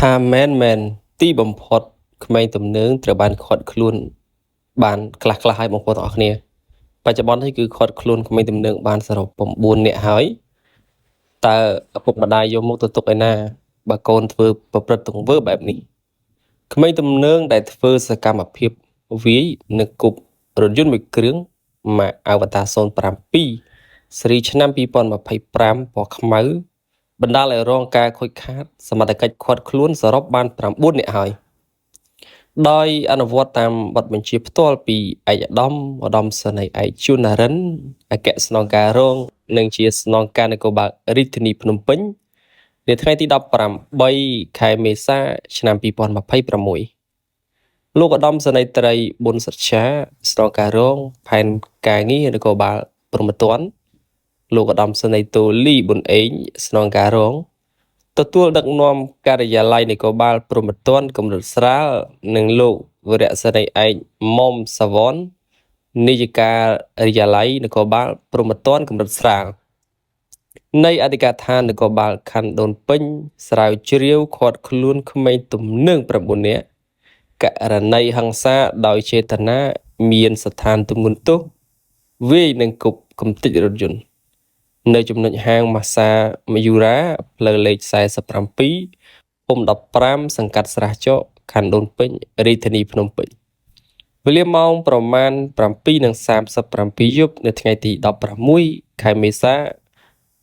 ថាមែនទីបំផុតក្មេងទំនើងត្រូវបានឃាត់ខ្លួនបានខ្លះៗហើយបងប្អូនទាំងអស់គ្នាបច្ចុប្បន្ននេះគឺឃាត់ខ្លួនក្មេងទំនើងបានសរុប9នាក់ហើយតើឪពុកម្ដាយយកមកទៅទុកឯណាបើកូនធ្វើប្រព្រឹត្តទង្វើបែបនេះក្មេងទំនើងដែលធ្វើសកម្មភាពវាយនិងគប់រថយន្តមួយគ្រឿងម៉ាក Avatar 07 ស៊េរីឆ្នាំ2025ពណ៌ខ្មៅបណ្ដាលឲ្យរងការខូចខាតសមត្ថកិច្ចឃាត់ខ្លួនសរុបបាន9នាក់ហើយដោយអនុវត្តតាមបទបញ្ជាផ្ទាល់ពីឯកឧត្តមសេនីយ៍ឯកជួននរិនអគ្គស្នងការរងនិងជាស្នងការនគរបាលរាជធានីភ្នំពេញនៅថ្ងៃទី18ខែមេសាឆ្នាំ2026លោកឧត្តមសេនីយ៍ត្រីប៊ុនសុច្ឆាស្នងការរងផែនការងារនគរបាលព្រហ្មទណ្ឌលោកឧត្តមសេនីយ៍តូលីប៊ុនអេងស្នងការរងទទួលដឹកនាំការិយាល័យនគរបាលព្រហ្មទណ្ឌកម្រិតស្រាលនិងលោកវរៈសេនីយ៍ឯកមុំសាវននាយិការិយាល័យនគរបាលព្រហ្មទណ្ឌកម្រិតស្រាលនៃអធិការឋាននគរបាលខណ្ឌដូនពេញស្រាវជ្រាវឃាត់ខ្លួនក្មេងទំនើង9នាក់ករណីហិង្សាដោយចេតនាមានស្ថានទម្ងន់ទោសវាយនិងគប់កំទេចរថយន្តនៅចំណុចហាងម៉ាសាមយូរ៉ាផ្លូវលេខ47ភូមិ15សង្កាត់ស្រះចកខណ្ឌដូនពេញរាជធានីភ្នំពេញវេលាម៉ោងប្រមាណ 7:37 យប់នៅថ្ងៃទី16ខែមេសា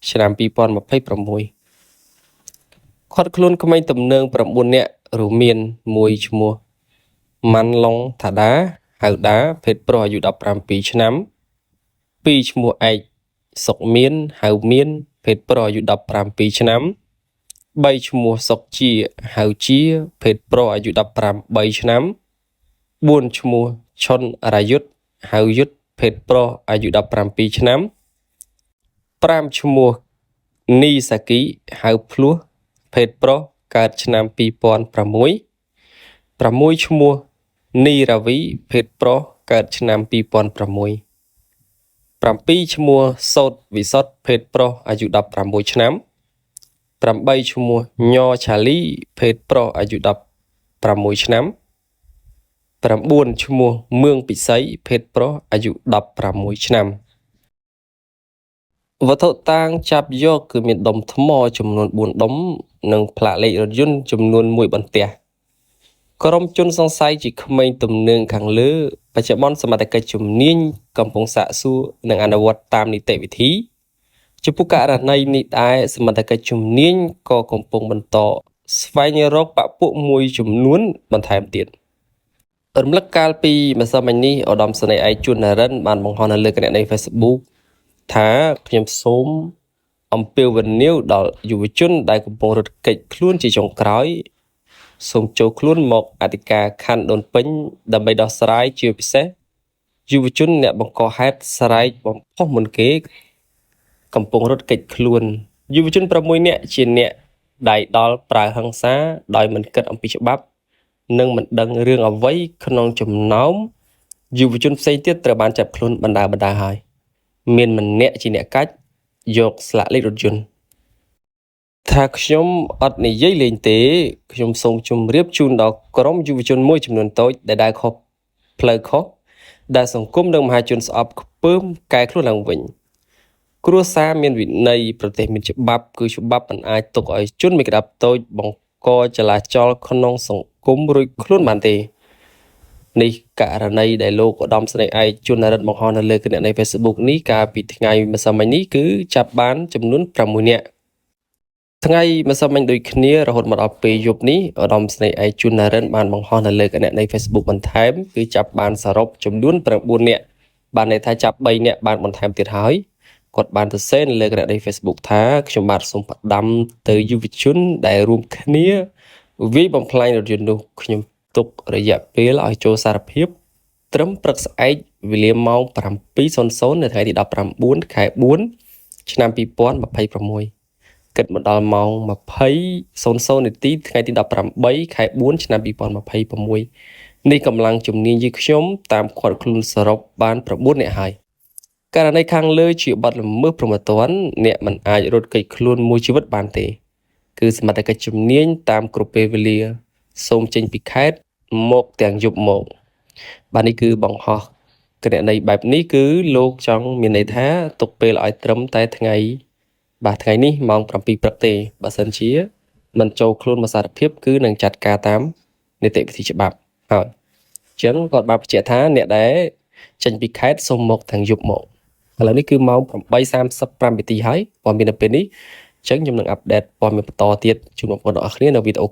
ឆ្នាំ2026ឃាត់ខ្លួនក្មេងទំនើង9នាក់រួមមាន1ឈ្មោះម៉ាន់ឡុងថាដាហៅដាភេទប្រុសអាយុ17ឆ្នាំ2ឈ្មោះឯកសុកមានហៅមានភេទប្រុសអាយុ17ឆ្នាំ3ឈ្មោះសុកជាហៅជាភេទប្រុសអាយុ18ឆ្នាំ4ឈ្មោះឈុនរាយុទ្ធហៅយុទ្ធភេទប្រុសអាយុ17ឆ្នាំ5ឈ្មោះនីសាគីហៅភ្លោះភេទប្រុសកើតឆ្នាំ2006 6ឈ្មោះនីរាវីភេទប្រុសកើតឆ្នាំ2006 7ឈ្មោះសោតវិសុទ្ធភេទប្រុសអាយុ16ឆ្នាំ8ឈ្មោះញ៉ឆាលីភេទប្រុសអាយុ16ឆ្នាំ9ឈ្មោះមឿងពិសីភេទប្រុសអាយុ16ឆ្នាំវត្ថុតាងចាប់យកគឺមានដុំថ្មចំនួន4ដុំនិងផ្លាកលេខរថយន្តចំនួន1បន្ទះក្រុមជនសង្ស័យជាក្មេងទំនើងខាងលើបច្ចុប្បន្នសមត្ថកិច្ចជំនាញកំពុងសាកសួរនិងអនុវត្តតាមនីតិវិធីចំពោះករណីនេះដែរសមត្ថកិច្ចជំនាញក៏កំពុងបន្តស្វែងរកបពុមួយចំនួនបន្ថែមទៀតរំលឹកកាលពីម្សិលមិញនេះឧត្តមសេនីយ៍ឯកជួននរិនបានបង្ហោះនៅលើគណនី Facebook ថាខ្ញុំសូមអំពាវនាវដល់យុវជនដែលកំពុងរត់គេចខ្លួនជាចុងក្រោយសូមចូលខ្លួនមកអធិការខណ្ឌដូនពេញដើម្បីដោះស្រាយជាពិសេសយុវជនអ្នកបង្កហេតុស្រែកបំផុសមុនគេកំពុងរត់គេចខ្លួនយុវជន6នាក់ជាអ្នកដៃដល់ប្រើហិង្សាដោយមិនគិតអំពីច្បាប់និងមិនដឹងរឿងអ្វីក្នុងចំណោមយុវជនផ្សេងទៀតត្រូវបានចាប់ខ្លួនបណ្ដាហើយមានម្នាក់ជាអ្នកកាច់យកស្លាកលេខរថយន្តថាខ្ញុំអត់និយាយលេងទេខ្ញុំសូមជម្រាបជូនដល់ក្រុមយុវជនមួយចំនួនតូចដែលដើរខុសផ្លូវខុសដែលសង្គមនិងមហាជនស្អប់ខ្ពើមកែខ្លួនឡើងវិញគ្រួសារមានវិន័យប្រទេសមានច្បាប់គឺច្បាប់មិនអាចទុកឲ្យជនមានក្តាប់តូចបង្កចលាចលក្នុងសង្គមរួចខ្លួនបានទេនេះករណីដែលលោកឧត្តមសេនីយ៍ឯកជួននរិនបង្ហោះនៅលើគណនី Facebook នេះកាលពីថ្ងៃម្សិលមិញនេះគឺចាប់បានចំនួន6នាក់ថ្ងៃម្សិលមិញដូចគ្នារហូតមកដល់ពេលយប់នេះឧត្តមសេនីយ៍ឯកជួននរិនបានបង្ហោះនៅលើគណនី Facebook បន្ថែមគឺចាប់បានសរុបចំនួន9នាក់បានន័យថាចាប់3នាក់បានបន្ថែមទៀតហើយគាត់បានទៅសេនៅលើគណនី Facebook ថាខ្ញុំបាទសូមផ្ដាំទៅយុវជនដែលរួមគ្នាវាយបំផ្លាញរថយន្តនោះខ្ញុំទុករយៈពេលឲ្យចូលសារភាពត្រឹមព្រឹកស្អែកវេលាម៉ោង 7:00 នៅថ្ងៃទី19ខែ4ឆ្នាំ2026គិតមកដល់ម៉ោង 20:00 នាទីថ្ងៃទី18ខែ4ឆ្នាំ2026នេះកម្លាំងជំនាញយើងខ្ញុំតាមឃាត់ខ្លួនសរុបបាន9នាក់ហើយករណីខាងលើជាបទល្មើសព្រហ្មទណ្ឌអ្នកមិនអាចរត់គេចខ្លួនមួយជីវិតបានទេ គឺសមត្ថកិច្ចជំនាញតាមគ្រប់ពេលវេលាសូមចេញពីខេត្តមកទាំងយប់មកបាទនេះគឺបង្ហោះគណនីបែបនេះគឺលោកចង់មានន័យថាទុកពេលឲ្យត្រឹមតែថ្ងៃនេះម៉ោង 7 ព្រឹកទេបើសិនជាមិនចូលខ្លួនមកសារភាពគឺនឹងចាត់ការតាមនីតិវិធីច្បាប់ហើយអញ្ចឹងគាត់បានបញ្ជាក់ថាអ្នកដែលចេញពីខេត្តសូមមកទាំងយប់មកឥឡូវនេះគឺម៉ោង 8:35 នាទីហើយព័ត៌មាននៅពេលនេះអញ្ចឹងខ្ញុំនឹងអាប់ដេតព័ត៌មានបន្តទៀតជូនបងប្អូនទាំងអស់គ្នានៅវីដេអូ